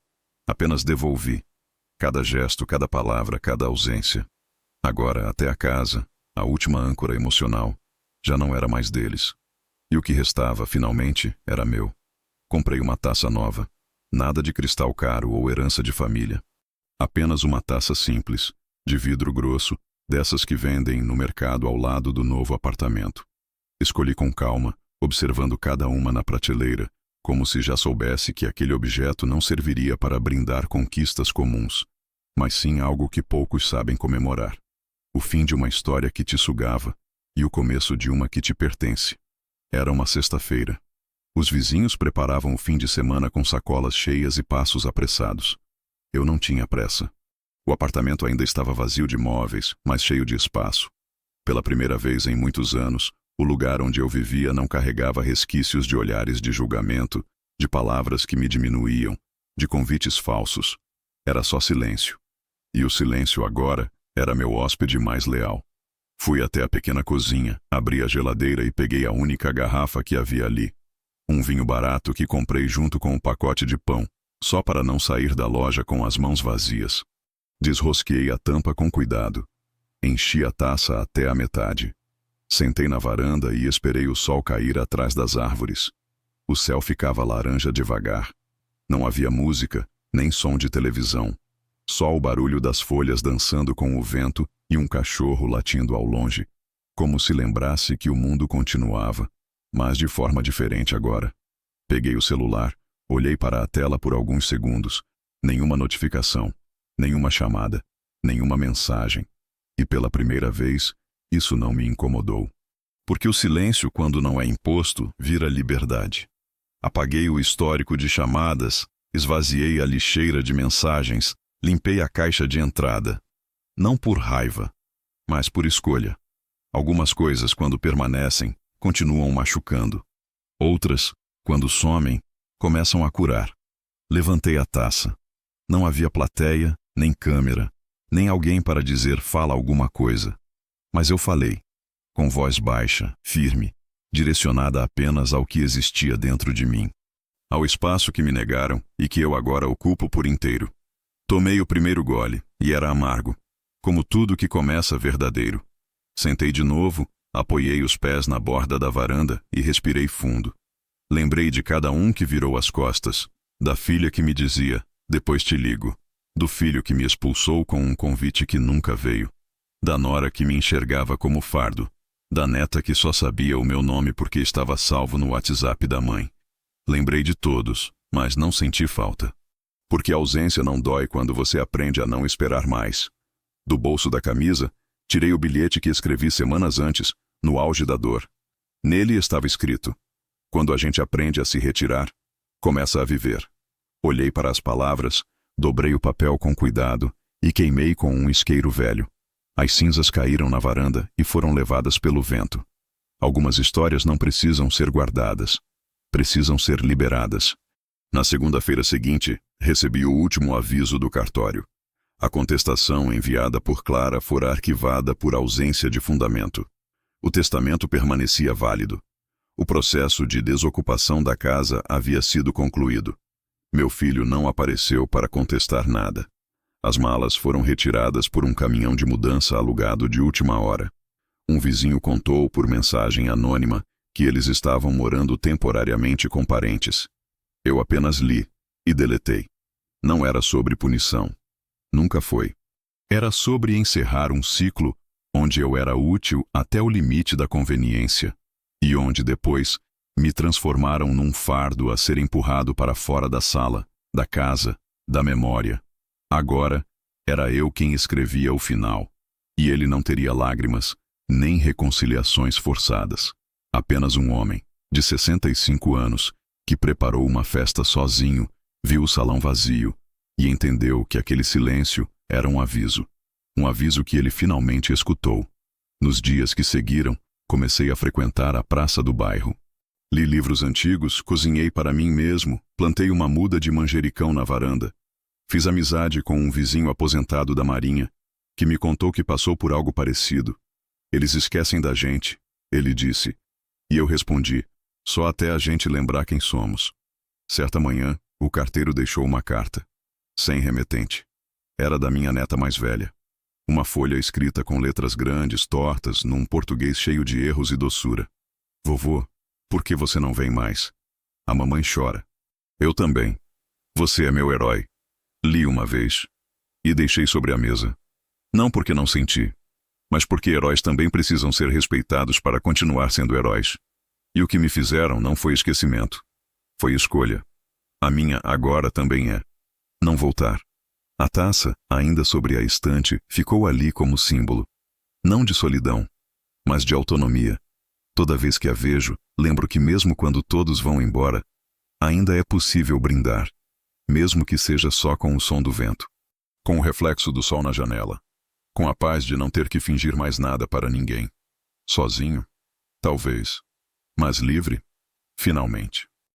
Apenas devolvi. Cada gesto, cada palavra, cada ausência. Agora, até a casa, a última âncora emocional, já não era mais deles. E o que restava, finalmente, era meu. Comprei uma taça nova. Nada de cristal caro ou herança de família. Apenas uma taça simples, de vidro grosso, dessas que vendem no mercado ao lado do novo apartamento. Escolhi com calma, observando cada uma na prateleira, como se já soubesse que aquele objeto não serviria para brindar conquistas comuns. mas sim algo que poucos sabem comemorar. O fim de uma história que te sugava e o começo de uma que te pertence. Era uma sexta-feira. Os vizinhos preparavam o fim de semana com sacolas cheias e passos apressados. Eu não tinha pressa. O apartamento ainda estava vazio de móveis, mas cheio de espaço. Pela primeira vez em muitos anos, o lugar onde eu vivia não carregava resquícios de olhares de julgamento, de palavras que me diminuíam, de convites falsos. Era só silêncio. E o silêncio agora era meu hóspede mais leal. Fui até a pequena cozinha, abri a geladeira e peguei a única garrafa que havia ali. Um vinho barato que comprei junto com um pacote de pão, só para não sair da loja com as mãos vazias. Desrosqueei a tampa com cuidado. Enchi a taça até a metade. Sentei na varanda e esperei o sol cair atrás das árvores. O céu ficava laranja devagar. Não havia música, nem som de televisão. Só o barulho das folhas dançando com o vento e um cachorro latindo ao longe, como se lembrasse que o mundo continuava, mas de forma diferente agora. Peguei o celular, olhei para a tela por alguns segundos. Nenhuma notificação, nenhuma chamada, nenhuma mensagem. E pela primeira vez, isso não me incomodou. Porque o silêncio, quando não é imposto, vira liberdade. Apaguei o histórico de chamadas, esvaziei a lixeira de mensagens, limpei a caixa de entrada. Não por raiva, mas por escolha. Algumas coisas, quando permanecem, continuam machucando. Outras, quando somem, começam a curar. Levantei a taça. Não havia plateia, nem câmera, nem alguém para dizer fala alguma coisa. Mas eu falei, com voz baixa, firme, direcionada apenas ao que existia dentro de mim. Ao espaço que me negaram e que eu agora ocupo por inteiro. Tomei o primeiro gole, e era amargo, como tudo que começa verdadeiro. Sentei de novo, apoiei os pés na borda da varanda e respirei fundo. Lembrei de cada um que virou as costas, da filha que me dizia, depois te ligo, do filho que me expulsou com um convite que nunca veio, da nora que me enxergava como fardo, da neta que só sabia o meu nome porque estava salvo no WhatsApp da mãe. Lembrei de todos, mas não senti falta. Porque a ausência não dói quando você aprende a não esperar mais. Do bolso da camisa, tirei o bilhete que escrevi semanas antes, no auge da dor. Nele estava escrito: quando a gente aprende a se retirar, começa a viver. Olhei para as palavras, dobrei o papel com cuidado e queimei com um isqueiro velho. As cinzas caíram na varanda e foram levadas pelo vento. Algumas histórias não precisam ser guardadas. Precisam ser liberadas. Na segunda-feira seguinte, recebi o último aviso do cartório. A contestação enviada por Clara fora arquivada por ausência de fundamento. O testamento permanecia válido. O processo de desocupação da casa havia sido concluído. Meu filho não apareceu para contestar nada. As malas foram retiradas por um caminhão de mudança alugado de última hora. Um vizinho contou por mensagem anônima que eles estavam morando temporariamente com parentes. Eu apenas li e deletei. Não era sobre punição. Nunca foi. Era sobre encerrar um ciclo onde eu era útil até o limite da conveniência e onde depois me transformaram num fardo a ser empurrado para fora da sala, da casa, da memória. Agora, era eu quem escrevia o final, e ele não teria lágrimas, nem reconciliações forçadas. Apenas um homem, de 65 anos, que preparou uma festa sozinho, viu o salão vazio e entendeu que aquele silêncio era um aviso que ele finalmente escutou. Nos dias que seguiram, comecei a frequentar a praça do bairro. Li livros antigos, cozinhei para mim mesmo, plantei uma muda de manjericão na varanda. Fiz amizade com um vizinho aposentado da Marinha, que me contou que passou por algo parecido. Eles esquecem da gente, ele disse. E eu respondi, só até a gente lembrar quem somos. Certa manhã, o carteiro deixou uma carta. Sem remetente. Era da minha neta mais velha. Uma folha escrita com letras grandes, tortas, num português cheio de erros e doçura. Vovô, por que você não vem mais? A mamãe chora. Eu também. Você é meu herói. Li uma vez. E deixei sobre a mesa. Não porque não senti, mas porque heróis também precisam ser respeitados para continuar sendo heróis. E o que me fizeram não foi esquecimento. Foi escolha. A minha agora também é. Não voltar. A taça, ainda sobre a estante, ficou ali como símbolo. Não de solidão, mas de autonomia. Toda vez que a vejo, lembro que mesmo quando todos vão embora, ainda é possível brindar, mesmo que seja só com o som do vento, com o reflexo do sol na janela, com a paz de não ter que fingir mais nada para ninguém. Sozinho? Talvez. Mas livre? Finalmente.